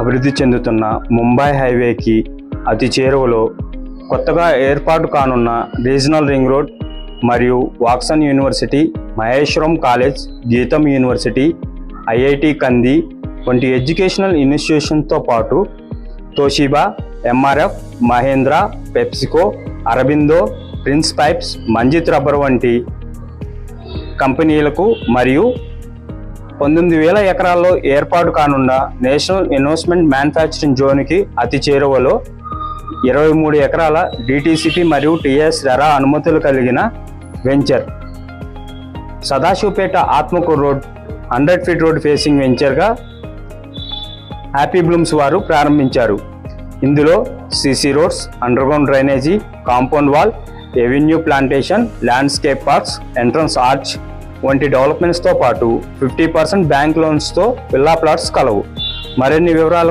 అభివృద్ధి చెందుతున్న ముంబై హైవేకి అతి చేరువలో కొత్తగా ఏర్పాటు కానున్న రీజనల్ రింగ్ రోడ్ మరియు Watson university, Maheshwaram college, GITAM university, IIT Kandi వంటి ఎడ్యుకేషనల్ ఇన్స్టిట్యూషన్తో పాటు Toshiba, MRF, Mahindra, PepsiCo, Aurobindo, prince pipes, Manjit rubber వంటి కంపెనీలకు మరియు 19,000 ఎకరాల్లో ఏర్పాటు కానున్న నేషనల్ ఇన్వెస్ట్మెంట్ మ్యానుఫ్యాక్చరింగ్ జోన్కి అతి చేరువలో 23 ఎకరాల డిటిసిపి మరియు టిఎస్ రెరా అనుమతులు కలిగిన venture Sadasivpet Atmakur road 100 feet road facing వెంచర్గా హ్యాపీ బ్లూమ్స్ వారు ప్రారంభించారు. ఇందులో CC roads, underground drainage, compound wall, avenue plantation, landscape parks, entrance arch వంటి డెవలప్మెంట్స్తో పాటు 50% బ్యాంక్ లోన్స్తో విల్లా ప్లాట్స్ కలవు. మరిన్ని వివరాల